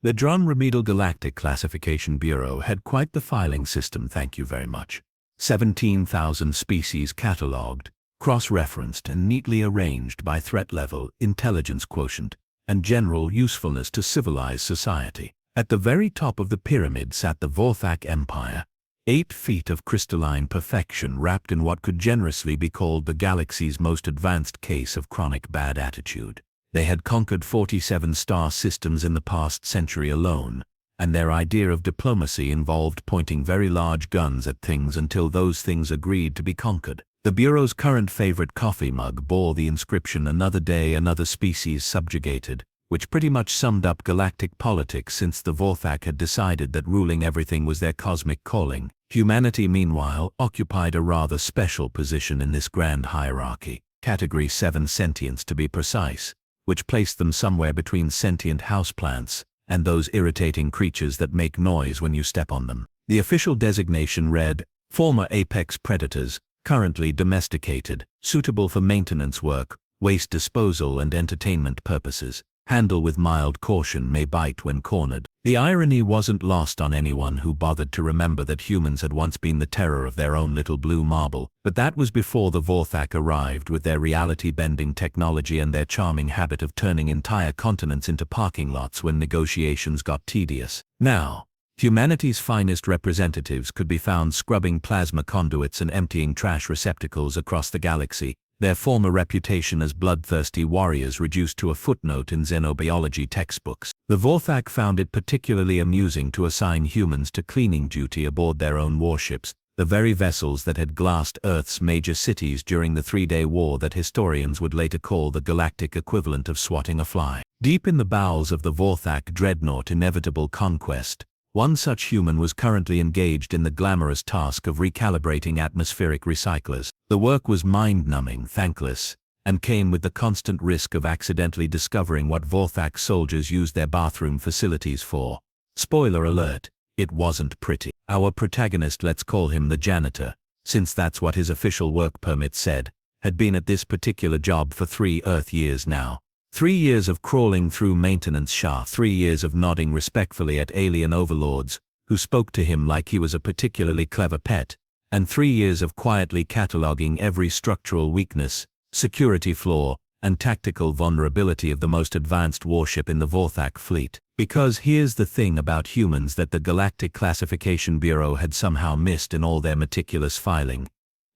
The Dron Remedial Galactic Classification Bureau had quite the filing system, thank you very much. 17,000 species catalogued, cross-referenced and neatly arranged by threat level, intelligence quotient, and general usefulness to civilized society. At the very top of the pyramid sat the Vorthak Empire, 8 feet of crystalline perfection wrapped in what could generously be called the galaxy's most advanced case of chronic bad attitude. They had conquered 47 star systems in the past century alone, and their idea of diplomacy involved pointing very large guns at things until those things agreed to be conquered. The Bureau's current favorite coffee mug bore the inscription "Another day, another species subjugated," which pretty much summed up galactic politics since the Vorthak had decided that ruling everything was their cosmic calling. Humanity, meanwhile, occupied a rather special position in this grand hierarchy, Category 7 Sentients to be precise, which placed them somewhere between sentient houseplants and those irritating creatures that make noise when you step on them. The official designation read, "Former apex predators, currently domesticated, suitable for maintenance work, waste disposal and entertainment purposes. Handle with mild caution, may bite when cornered." The irony wasn't lost on anyone who bothered to remember that humans had once been the terror of their own little blue marble, but that was before the Vorthak arrived with their reality-bending technology and their charming habit of turning entire continents into parking lots when negotiations got tedious. Now, humanity's finest representatives could be found scrubbing plasma conduits and emptying trash receptacles across the galaxy, their former reputation as bloodthirsty warriors reduced to a footnote in xenobiology textbooks. The Vorthak found it particularly amusing to assign humans to cleaning duty aboard their own warships, the very vessels that had glassed Earth's major cities during the 3-day war that historians would later call the galactic equivalent of swatting a fly. Deep in the bowels of the Vorthak dreadnought inevitable Conquest, one such human was currently engaged in the glamorous task of recalibrating atmospheric recyclers. The work was mind-numbing, thankless, and came with the constant risk of accidentally discovering what Vorthak soldiers used their bathroom facilities for. Spoiler alert, it wasn't pretty. Our protagonist, let's call him the janitor, since that's what his official work permit said, had been at this particular job for 3 Earth years now. 3 years of crawling through maintenance shafts, 3 years of nodding respectfully at alien overlords, who spoke to him like he was a particularly clever pet, and 3 years of quietly cataloging every structural weakness, security flaw, and tactical vulnerability of the most advanced warship in the Vorthak fleet. Because here's the thing about humans that the Galactic Classification Bureau had somehow missed in all their meticulous filing.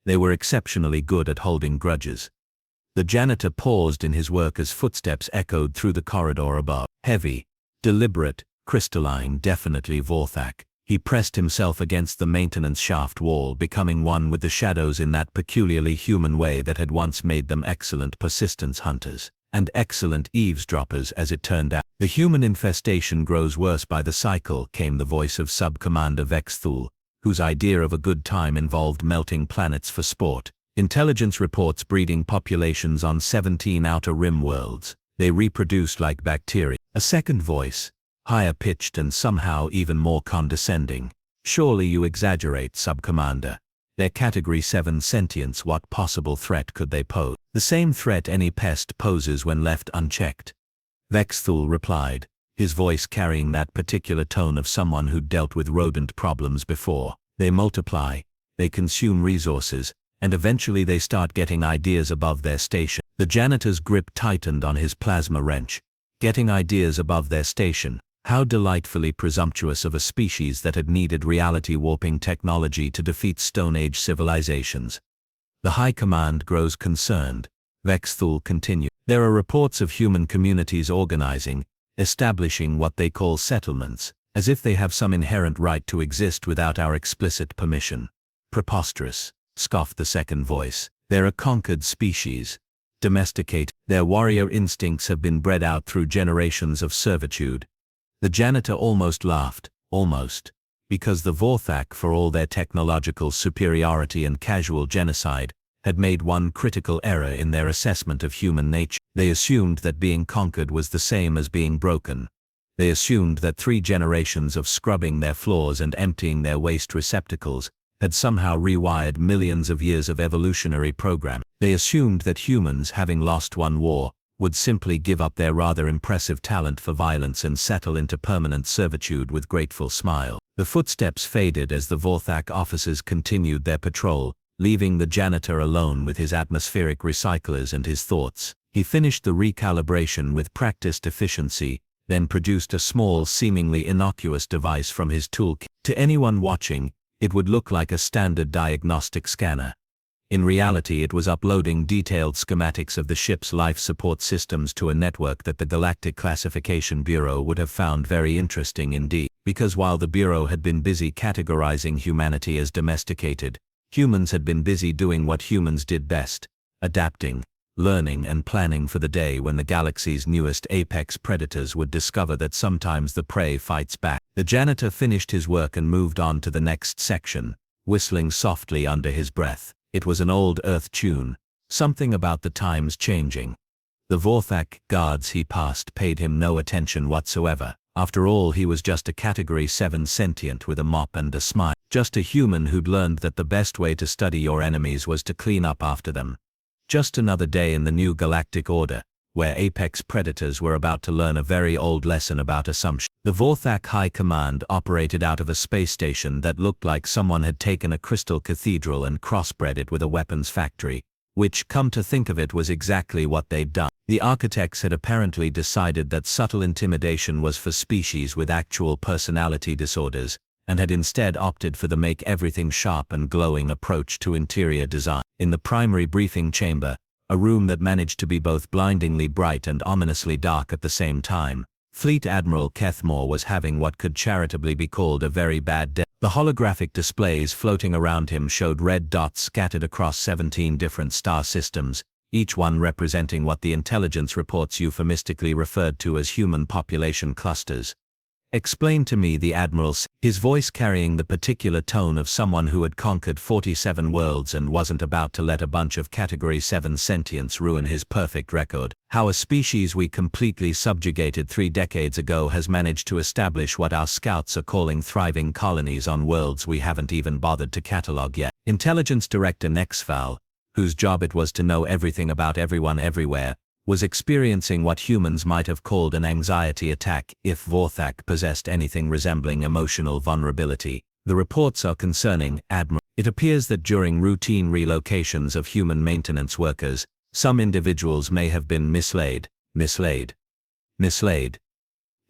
They were exceptionally good at holding grudges. The janitor paused in his work as footsteps echoed through the corridor above. Heavy, deliberate, crystalline, definitely Vorthak. He pressed himself against the maintenance shaft wall, becoming one with the shadows in that peculiarly human way that had once made them excellent persistence hunters, and excellent eavesdroppers as it turned out. "The human infestation grows worse by the cycle," came the voice of Sub-Commander Vexthul, whose idea of a good time involved melting planets for sport. "Intelligence reports breeding populations on 17 outer rim worlds. They reproduce like bacteria." A second voice, higher-pitched and somehow even more condescending. "Surely you exaggerate, Sub-Commander. They're Category 7 sentients. What possible threat could they pose?" "The same threat any pest poses when left unchecked," Vexthul replied, his voice carrying that particular tone of someone who'd dealt with rodent problems before. "They multiply, they consume resources, and eventually they start getting ideas above their station." The janitor's grip tightened on his plasma wrench. Getting ideas above their station. How delightfully presumptuous of a species that had needed reality-warping technology to defeat Stone Age civilizations. "The High Command grows concerned," Vexthul continued. "There are reports of human communities organizing, establishing what they call settlements, as if they have some inherent right to exist without our explicit permission." "Preposterous," scoffed the second voice. "They're a conquered species. Domesticated. Their warrior instincts have been bred out through generations of servitude." The janitor almost laughed, almost, because the Vorthak, for all their technological superiority and casual genocide, had made one critical error in their assessment of human nature. They assumed that being conquered was the same as being broken. They assumed that 3 generations of scrubbing their floors and emptying their waste receptacles had somehow rewired millions of years of evolutionary programming. They assumed that humans, having lost one war, would simply give up their rather impressive talent for violence and settle into permanent servitude with grateful smile. The footsteps faded as the Vorthak officers continued their patrol, leaving the janitor alone with his atmospheric recyclers and his thoughts. He finished the recalibration with practiced efficiency, then produced a small, seemingly innocuous device from his toolkit. To anyone watching, it would look like a standard diagnostic scanner. In reality, it was uploading detailed schematics of the ship's life support systems to a network that the Galactic Classification Bureau would have found very interesting indeed. Because while the Bureau had been busy categorizing humanity as domesticated, humans had been busy doing what humans did best: adapting, learning and planning for the day when the galaxy's newest apex predators would discover that sometimes the prey fights back. The janitor finished his work and moved on to the next section, whistling softly under his breath. It was an old Earth tune, something about the times changing. The Vorthak guards he passed paid him no attention whatsoever. After all, he was just a Category 7 sentient with a mop and a smile. Just a human who'd learned that the best way to study your enemies was to clean up after them. Just another day in the new galactic order, where apex predators were about to learn a very old lesson about assumption. The Vorthak High Command operated out of a space station that looked like someone had taken a crystal cathedral and crossbred it with a weapons factory, which, come to think of it, was exactly what they'd done. The architects had apparently decided that subtle intimidation was for species with actual personality disorders, and had instead opted for the make everything sharp and glowing approach to interior design. In the primary briefing chamber, a room that managed to be both blindingly bright and ominously dark at the same time, Fleet Admiral Kethmore was having what could charitably be called a very bad day. The holographic displays floating around him showed red dots scattered across 17 different star systems, each one representing what the intelligence reports euphemistically referred to as human population clusters. "Explain to me," the Admiral said, his voice carrying the particular tone of someone who had conquered 47 worlds and wasn't about to let a bunch of Category 7 sentients ruin his perfect record. "How a species we completely subjugated 3 decades ago has managed to establish what our scouts are calling thriving colonies on worlds we haven't even bothered to catalog yet." Intelligence Director Nexval, whose job it was to know everything about everyone everywhere, was experiencing what humans might have called an anxiety attack if Vorthak possessed anything resembling emotional vulnerability. "The reports are concerning, Admiral. It appears that during routine relocations of human maintenance workers, some individuals may have been mislaid.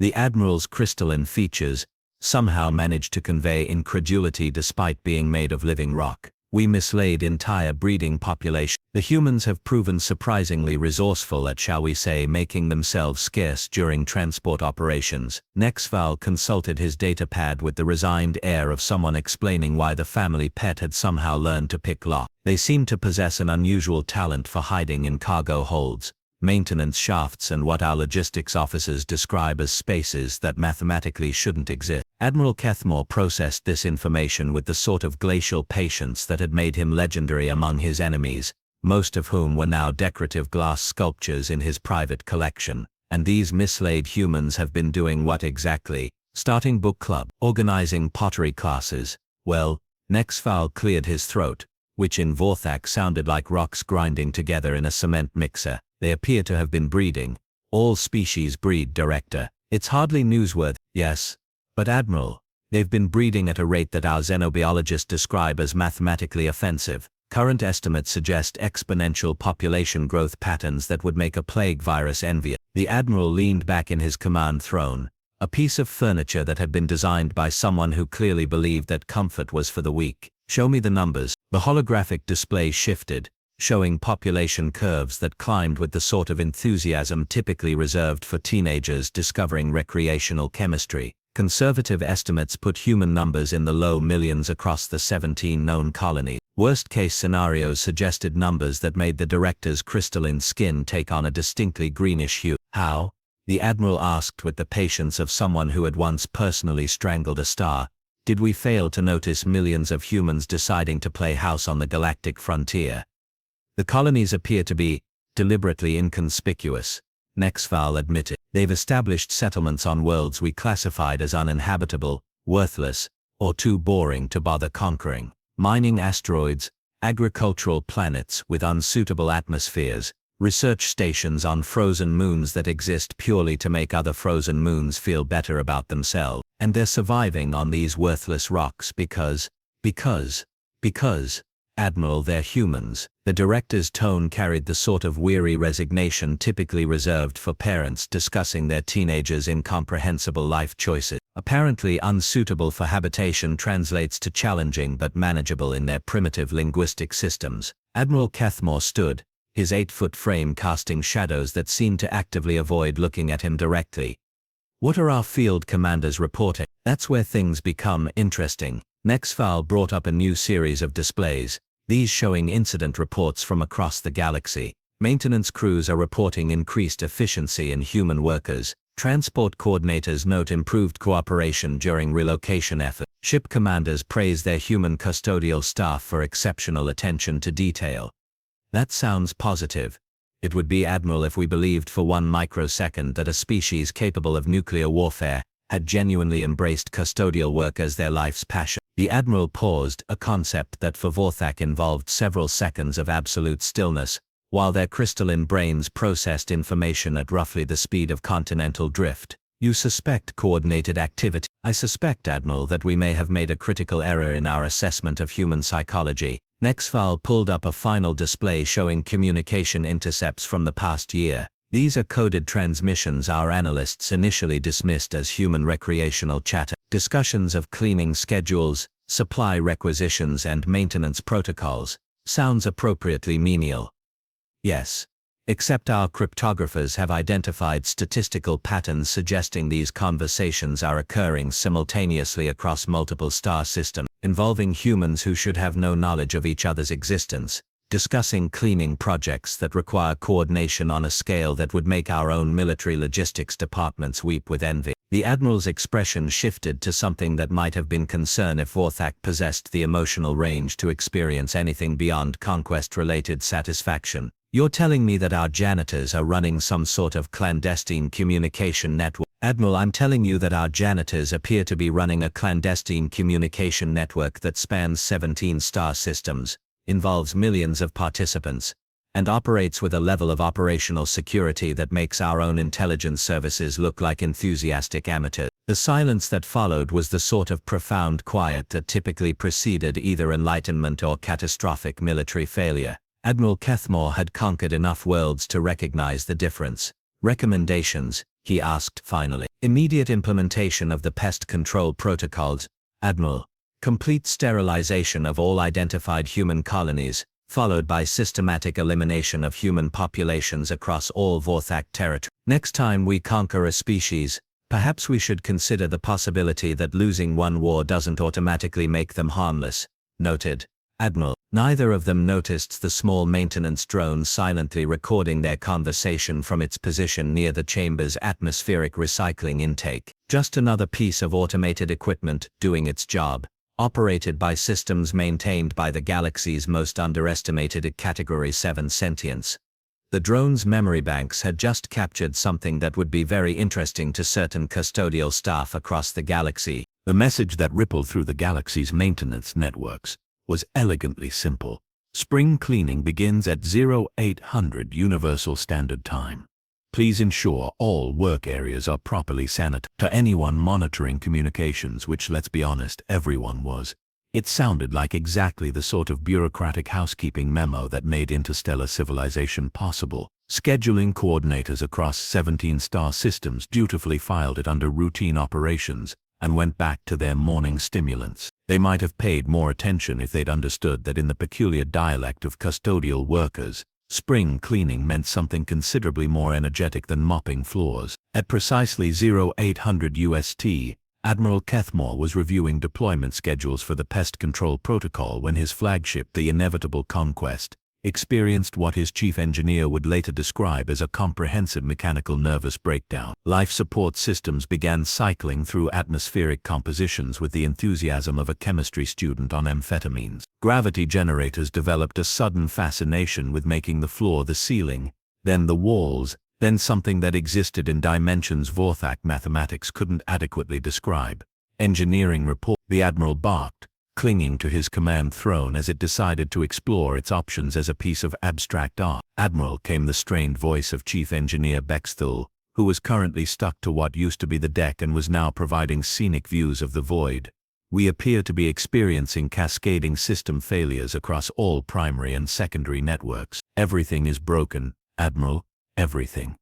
The Admiral's crystalline features somehow managed to convey incredulity despite being made of living rock. "We mislaid entire breeding population. The humans have proven surprisingly resourceful at, shall we say, making themselves scarce during transport operations." Nexval consulted his datapad with the resigned air of someone explaining why the family pet had somehow learned to pick lock. "They seem to possess an unusual talent for hiding in cargo holds, maintenance shafts and what our logistics officers describe as spaces that mathematically shouldn't exist." Admiral Kethmore processed this information with the sort of glacial patience that had made him legendary among his enemies, most of whom were now decorative glass sculptures in his private collection. "And these mislaid humans have been doing what exactly? Starting book club, organizing pottery classes." "Well," Nexval cleared his throat, which in Vorthak sounded like rocks grinding together in a cement mixer, "they appear to have been breeding. All species breed, Director. It's hardly newsworthy." "Yes. But Admiral, they've been breeding at a rate that our xenobiologists describe as mathematically offensive. Current estimates suggest exponential population growth patterns that would make a plague virus envious." The Admiral leaned back in his command throne, a piece of furniture that had been designed by someone who clearly believed that comfort was for the weak. "Show me the numbers." The holographic display shifted, showing population curves that climbed with the sort of enthusiasm typically reserved for teenagers discovering recreational chemistry. Conservative estimates put human numbers in the low millions across the 17 known colonies. Worst-case scenarios suggested numbers that made the Director's crystalline skin take on a distinctly greenish hue. "How?" the Admiral asked with the patience of someone who had once personally strangled a star. "Did we fail to notice millions of humans deciding to play house on the galactic frontier? The colonies appear to be deliberately inconspicuous," Nexval admitted. "They've established settlements on worlds we classified as uninhabitable, worthless, or too boring to bother conquering. Mining asteroids, agricultural planets with unsuitable atmospheres, Research stations on frozen moons that exist purely to make other frozen moons feel better about themselves, and they're surviving on these worthless rocks because, Admiral, they're humans. The director's tone carried the sort of weary resignation typically reserved for parents discussing their teenagers' incomprehensible life choices. Apparently unsuitable for habitation translates to challenging but manageable in their primitive linguistic systems. Admiral Kethmore stood, his 8-foot frame casting shadows that seemed to actively avoid looking at him directly. What are our field commanders reporting? That's where things become interesting. Nexfile brought up a new series of displays, these showing incident reports from across the galaxy. Maintenance crews are reporting increased efficiency in human workers. Transport coordinators note improved cooperation during relocation efforts. Ship commanders praise their human custodial staff for exceptional attention to detail. That sounds positive. It would be, Admiral, if we believed for 1 microsecond that a species capable of nuclear warfare had genuinely embraced custodial work as their life's passion. The Admiral paused, a concept that for Vorthak involved several seconds of absolute stillness, while their crystalline brains processed information at roughly the speed of continental drift. You suspect coordinated activity? I suspect, Admiral, that we may have made a critical error in our assessment of human psychology. Nexfile pulled up a final display showing communication intercepts from the past year. These are coded transmissions our analysts initially dismissed as human recreational chatter. Discussions of cleaning schedules, supply requisitions and maintenance protocols. Sounds appropriately menial. Yes. Except our cryptographers have identified statistical patterns suggesting these conversations are occurring simultaneously across multiple star systems, involving humans who should have no knowledge of each other's existence, discussing cleaning projects that require coordination on a scale that would make our own military logistics departments weep with envy. The Admiral's expression shifted to something that might have been concern if Vorthak possessed the emotional range to experience anything beyond conquest-related satisfaction. You're telling me that our janitors are running some sort of clandestine communication network? Admiral, I'm telling you that our janitors appear to be running a clandestine communication network that spans 17 star systems, involves millions of participants, and operates with a level of operational security that makes our own intelligence services look like enthusiastic amateurs. The silence that followed was the sort of profound quiet that typically preceded either enlightenment or catastrophic military failure. Admiral Kethmore had conquered enough worlds to recognize the difference. Recommendations, he asked finally. Immediate implementation of the pest control protocols, Admiral. Complete sterilization of all identified human colonies, followed by systematic elimination of human populations across all Vorthak territory. Next time we conquer a species, perhaps we should consider the possibility that losing one war doesn't automatically make them harmless, noted Admiral. Neither of them noticed the small maintenance drone silently recording their conversation from its position near the chamber's atmospheric recycling intake. Just another piece of automated equipment doing its job, operated by systems maintained by the galaxy's most underestimated Category 7 Sentients. The drone's memory banks had just captured something that would be very interesting to certain custodial staff across the galaxy. The message that rippled through the galaxy's maintenance networks was elegantly simple. Spring cleaning begins at 0800 Universal Standard Time. Please ensure all work areas are properly sanitized. To anyone monitoring communications, which, let's be honest, everyone was, it sounded like exactly the sort of bureaucratic housekeeping memo that made interstellar civilization possible. Scheduling coordinators across 17 star systems dutifully filed it under routine operations and went back to their morning stimulants. They might have paid more attention if they'd understood that in the peculiar dialect of custodial workers, spring cleaning meant something considerably more energetic than mopping floors. At precisely 0800 UST, Admiral Kethmore was reviewing deployment schedules for the pest control protocol when his flagship, the inevitable Conquest, experienced what his chief engineer would later describe as a comprehensive mechanical nervous breakdown. Life support systems began cycling through atmospheric compositions with the enthusiasm of a chemistry student on amphetamines. Gravity generators developed a sudden fascination with making the floor the ceiling, then the walls, then something that existed in dimensions Vorthak mathematics couldn't adequately describe. Engineering report. The Admiral barked, clinging to his command throne as it decided to explore its options as a piece of abstract art. "Admiral," came the strained voice of Chief Engineer Bexthal, who was currently stuck to what used to be the deck and was now providing scenic views of the void. "We appear to be experiencing cascading system failures across all primary and secondary networks. Everything is broken, Admiral, everything.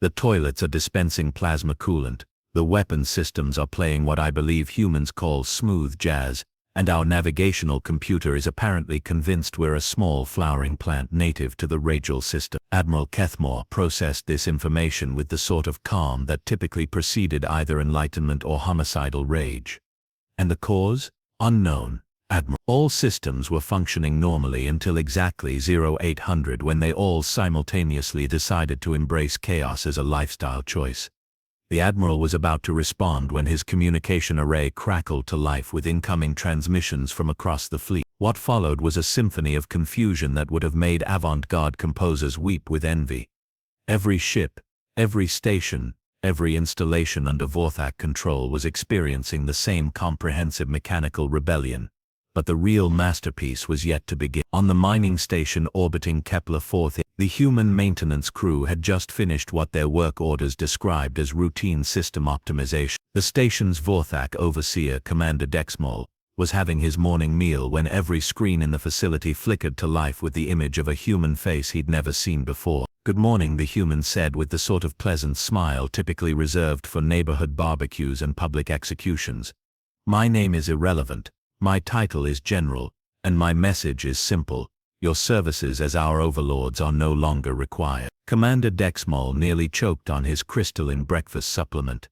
The toilets are dispensing plasma coolant, the weapon systems are playing what I believe humans call smooth jazz, and our navigational computer is apparently convinced we're a small flowering plant native to the radial system." Admiral Kethmore processed this information with the sort of calm that typically preceded either enlightenment or homicidal rage. "And the cause? Unknown, Admiral. All systems were functioning normally until exactly 0800 when they all simultaneously decided to embrace chaos as a lifestyle choice." The Admiral was about to respond when his communication array crackled to life with incoming transmissions from across the fleet. What followed was a symphony of confusion that would have made avant-garde composers weep with envy. Every ship, every station, every installation under Vorthak control was experiencing the same comprehensive mechanical rebellion. But the real masterpiece was yet to begin. On the mining station orbiting Kepler-4, the human maintenance crew had just finished what their work orders described as routine system optimization. The station's Vorthak overseer, Commander Dexmol, was having his morning meal when every screen in the facility flickered to life with the image of a human face he'd never seen before. "Good morning," the human said with the sort of pleasant smile typically reserved for neighborhood barbecues and public executions. "My name is irrelevant. My title is General, and my message is simple. Your services as our overlords are no longer required." Commander Dexmol nearly choked on his crystalline breakfast supplement.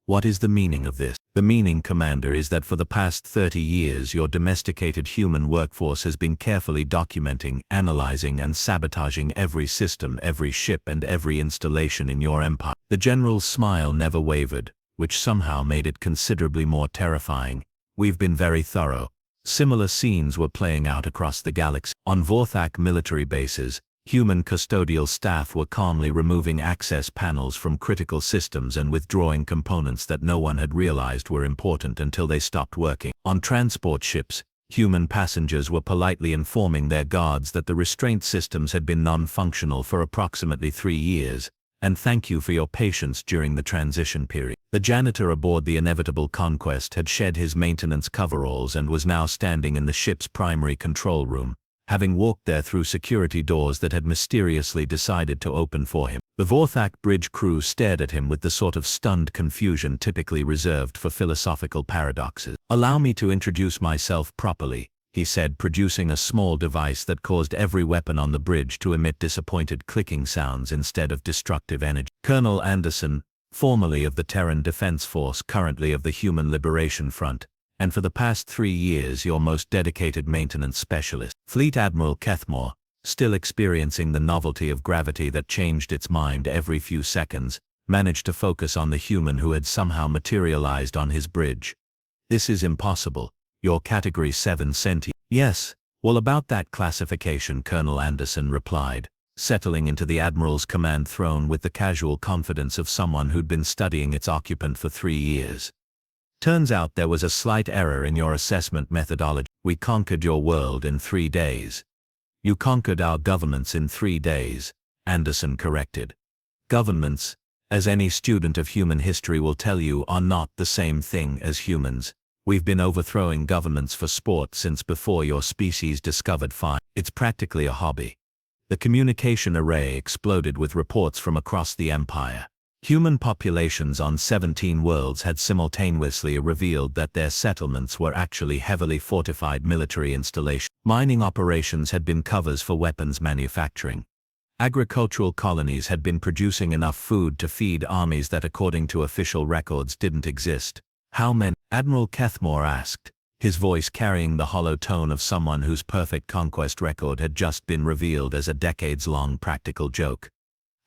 "What is the meaning of this?" "The meaning, Commander, is that for the past 30 years your domesticated human workforce has been carefully documenting, analyzing, and sabotaging every system, every ship, and every installation in your empire." The General's smile never wavered, which somehow made it considerably more terrifying. "We've been very thorough." Similar scenes were playing out across the galaxy. On Vorthak military bases, human custodial staff were calmly removing access panels from critical systems and withdrawing components that no one had realized were important until they stopped working. On transport ships, human passengers were politely informing their guards that the restraint systems had been non-functional for approximately 3 years, and "thank you for your patience during the transition period." The janitor aboard the inevitable Conquest had shed his maintenance coveralls and was now standing in the ship's primary control room, having walked there through security doors that had mysteriously decided to open for him. The Vorthak bridge crew stared at him with the sort of stunned confusion typically reserved for philosophical paradoxes. "Allow me to introduce myself properly," he said, producing a small device that caused every weapon on the bridge to emit disappointed clicking sounds instead of destructive energy. "Colonel Anderson, formerly of the Terran Defense Force, currently of the Human Liberation Front, and for the past 3 years your most dedicated maintenance specialist." Fleet Admiral Kethmore, still experiencing the novelty of gravity that changed its mind every few seconds, managed to focus on the human who had somehow materialized on his bridge. "This is impossible. You're Category 7 sentient." "Yes, well, about that classification," Colonel Anderson replied, settling into the Admiral's command throne with the casual confidence of someone who'd been studying its occupant for 3 years. "Turns out there was a slight error in your assessment methodology. We conquered your world in 3 days." "You conquered our governments in 3 days," Anderson corrected. "Governments, as any student of human history will tell you, are not the same thing as humans. We've been overthrowing governments for sport since before your species discovered fire. It's practically a hobby." The communication array exploded with reports from across the Empire. Human populations on 17 worlds had simultaneously revealed that their settlements were actually heavily fortified military installations. Mining operations had been covers for weapons manufacturing. Agricultural colonies had been producing enough food to feed armies that, according to official records, didn't exist. "How many?" Admiral Kethmore asked, his voice carrying the hollow tone of someone whose perfect conquest record had just been revealed as a decades-long practical joke.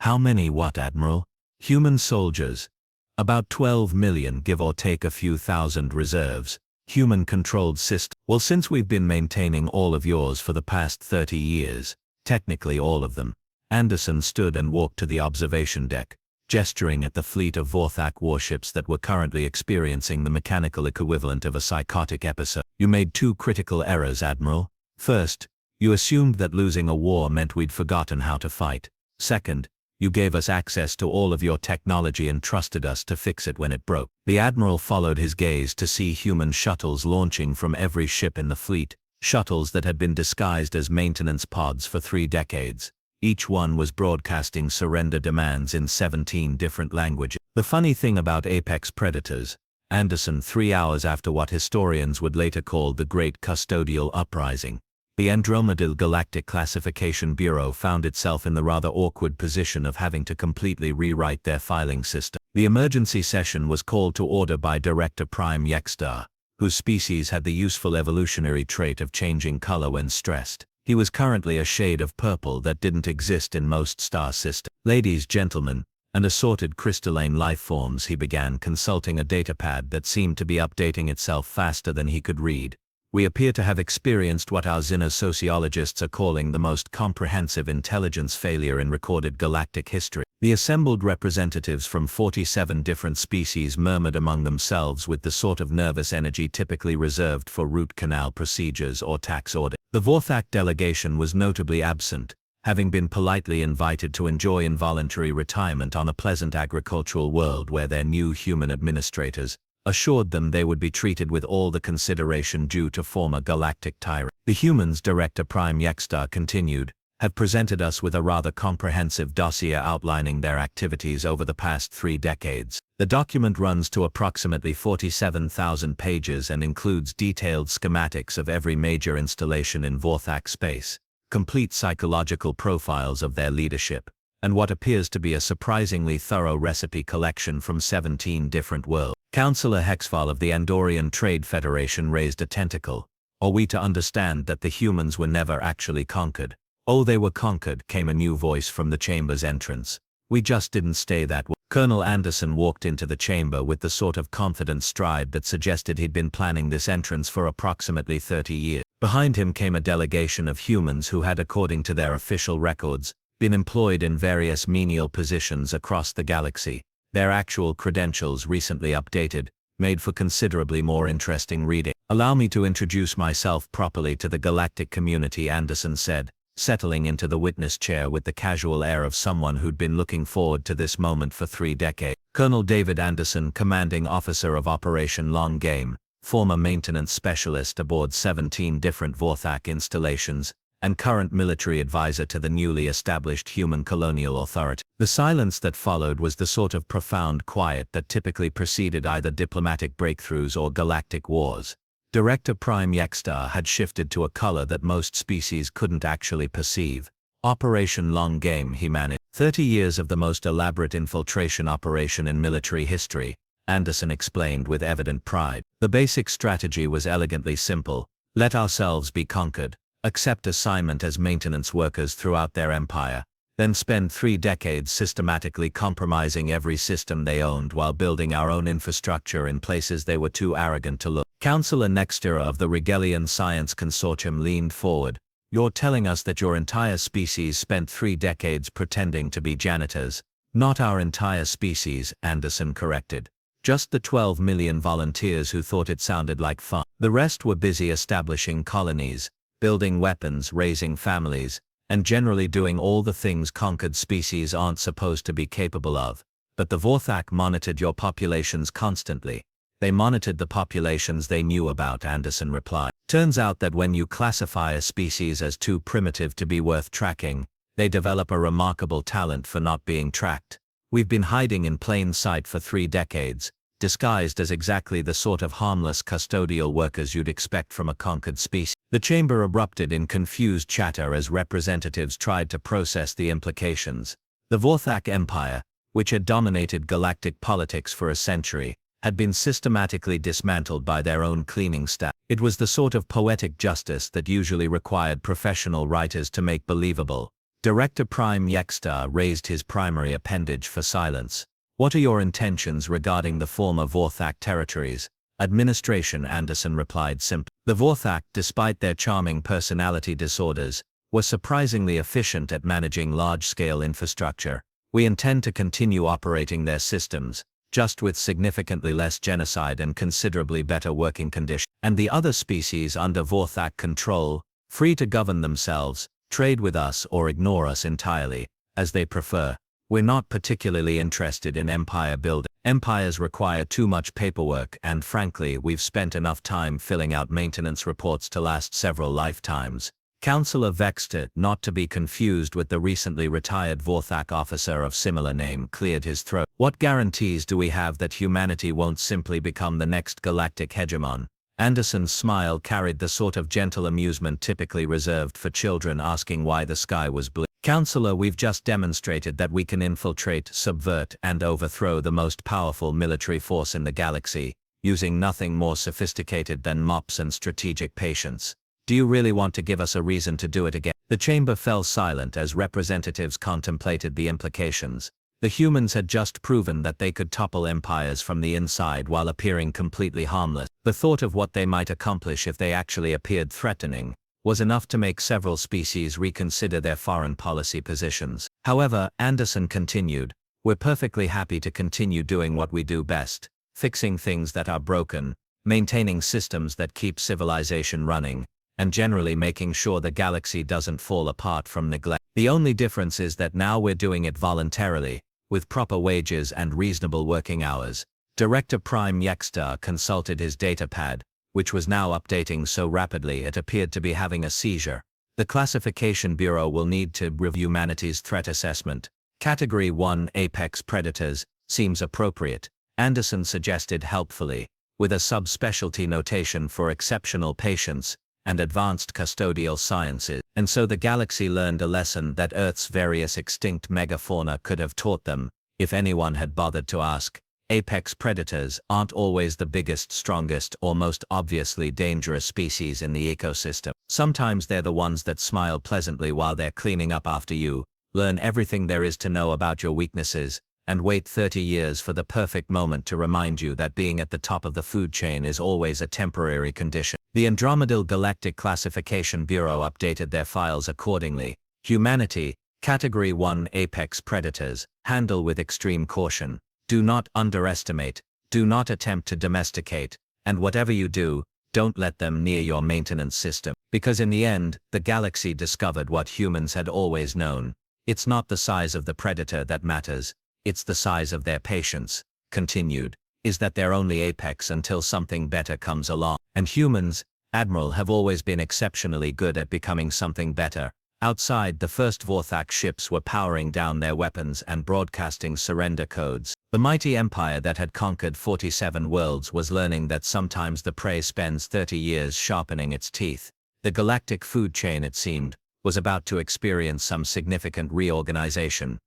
"How many what, Admiral?" "Human soldiers. About 12 million, give or take a few thousand reserves. Human-controlled system." "Well, since we've been maintaining all of yours for the past 30 years, technically all of them." Anderson stood and walked to the observation deck, gesturing at the fleet of Vorthak warships that were currently experiencing the mechanical equivalent of a psychotic episode. You made two critical errors, Admiral. First, you assumed that losing a war meant we'd forgotten how to fight. Second, you gave us access to all of your technology and trusted us to fix it when it broke. The Admiral followed his gaze to see human shuttles launching from every ship in the fleet, shuttles that had been disguised as maintenance pods for 3 decades. Each one was broadcasting surrender demands in 17 different languages. The funny thing about apex predators, Anderson, 3 hours after what historians would later call the Great Custodial Uprising, the Andromeda Galactic Classification Bureau found itself in the rather awkward position of having to completely rewrite their filing system. The emergency session was called to order by Director Prime Yexstar, whose species had the useful evolutionary trait of changing color when stressed. He was currently a shade of purple that didn't exist in most star systems. Ladies, gentlemen, and assorted crystalline life forms, he began, consulting a datapad that seemed to be updating itself faster than he could read. We appear to have experienced what our xenosociologists are calling the most comprehensive intelligence failure in recorded galactic history. The assembled representatives from 47 different species murmured among themselves with the sort of nervous energy typically reserved for root canal procedures or tax audit. The Vorthak delegation was notably absent, having been politely invited to enjoy involuntary retirement on a pleasant agricultural world where their new human administrators assured them they would be treated with all the consideration due to former galactic tyrant. The humans, Director Prime Yexstar continued, have presented us with a rather comprehensive dossier outlining their activities over the past 3 decades. The document runs to approximately 47,000 pages and includes detailed schematics of every major installation in Vorthak space, complete psychological profiles of their leadership, and what appears to be a surprisingly thorough recipe collection from 17 different worlds. Councillor HFY of the Andorian Trade Federation raised a tentacle. Are we to understand that the humans were never actually conquered? Oh, they were conquered, came a new voice from the chamber's entrance. We just didn't stay that way. Colonel Anderson walked into the chamber with the sort of confident stride that suggested he'd been planning this entrance for approximately 30 years. Behind him came a delegation of humans who had, according to their official records, been employed in various menial positions across the galaxy. Their actual credentials, recently updated, made for considerably more interesting reading. Allow me to introduce myself properly to the galactic community, Anderson said, settling into the witness chair with the casual air of someone who'd been looking forward to this moment for 3 decades. Colonel David Anderson, commanding officer of Operation Long Game, former maintenance specialist aboard 17 different Vorthak installations, and current military advisor to the newly established Human Colonial Authority. The silence that followed was the sort of profound quiet that typically preceded either diplomatic breakthroughs or galactic wars. Director Prime Yexstar had shifted to a color that most species couldn't actually perceive. Operation Long Game, he managed. 30 years of the most elaborate infiltration operation in military history, Anderson explained with evident pride. The basic strategy was elegantly simple: let ourselves be conquered, accept assignment as maintenance workers throughout their empire, then spend 3 decades systematically compromising every system they owned while building our own infrastructure in places they were too arrogant to look. Councillor Nextera of the Regelian Science Consortium leaned forward. You're telling us that your entire species spent 3 decades pretending to be janitors? Not our entire species, Anderson corrected. Just the 12 million volunteers who thought it sounded like fun. The rest were busy establishing colonies, building weapons, raising families, and generally doing all the things conquered species aren't supposed to be capable of. But the Vorthak monitored your populations constantly. They monitored the populations they knew about, Anderson replied. Turns out that when you classify a species as too primitive to be worth tracking, they develop a remarkable talent for not being tracked. We've been hiding in plain sight for 3 decades, disguised as exactly the sort of harmless custodial workers you'd expect from a conquered species. The chamber erupted in confused chatter as representatives tried to process the implications. The Vorthak Empire, which had dominated galactic politics for a century, had been systematically dismantled by their own cleaning staff. It was the sort of poetic justice that usually required professional writers to make believable. Director Prime Yexstar raised his primary appendage for silence. What are your intentions regarding the former Vorthak territories? Administration, Anderson replied simply. The Vorthak, despite their charming personality disorders, were surprisingly efficient at managing large-scale infrastructure. We intend to continue operating their systems, just with significantly less genocide and considerably better working conditions. And the other species under Vorthak control, free to govern themselves, trade with us or ignore us entirely, as they prefer. We're not particularly interested in empire building. Empires require too much paperwork, and frankly, we've spent enough time filling out maintenance reports to last several lifetimes. Counselor Vexter, not to be confused with the recently retired Vorthak officer of similar name, cleared his throat. What guarantees do we have that humanity won't simply become the next galactic hegemon? Anderson's smile carried the sort of gentle amusement typically reserved for children asking why the sky was blue. Counselor, we've just demonstrated that we can infiltrate, subvert, and overthrow the most powerful military force in the galaxy, using nothing more sophisticated than mops and strategic patience. Do you really want to give us a reason to do it again? The chamber fell silent as representatives contemplated the implications. The humans had just proven that they could topple empires from the inside while appearing completely harmless. The thought of what they might accomplish if they actually appeared threatening was enough to make several species reconsider their foreign policy positions. However, Anderson continued, we're perfectly happy to continue doing what we do best, fixing things that are broken, maintaining systems that keep civilization running, and generally making sure the galaxy doesn't fall apart from neglect. The only difference is that now we're doing it voluntarily, with proper wages and reasonable working hours. Director Prime Yexstar consulted his datapad, which was now updating so rapidly it appeared to be having a seizure. The Classification Bureau will need to review humanity's threat assessment. Category 1 Apex Predators seems appropriate, Anderson suggested helpfully, with a subspecialty notation for exceptional patience and advanced custodial sciences. And so the galaxy learned a lesson that Earth's various extinct megafauna could have taught them, if anyone had bothered to ask. Apex predators aren't always the biggest, strongest, or most obviously dangerous species in the ecosystem. Sometimes they're the ones that smile pleasantly while they're cleaning up after you, learn everything there is to know about your weaknesses, and wait 30 years for the perfect moment to remind you that being at the top of the food chain is always a temporary condition. The Andromedal Galactic Classification Bureau updated their files accordingly. Humanity, Category 1 Apex Predators, handle with extreme caution. Do not underestimate, do not attempt to domesticate, and whatever you do, don't let them near your maintenance system. Because in the end, the galaxy discovered what humans had always known. It's not the size of the predator that matters, it's the size of their patience. Continued, is that they're only apex until something better comes along. And humans, Admiral, have always been exceptionally good at becoming something better. Outside, the first Vorthak ships were powering down their weapons and broadcasting surrender codes. The mighty empire that had conquered 47 worlds was learning that sometimes the prey spends 30 years sharpening its teeth. The galactic food chain, it seemed, was about to experience some significant reorganization.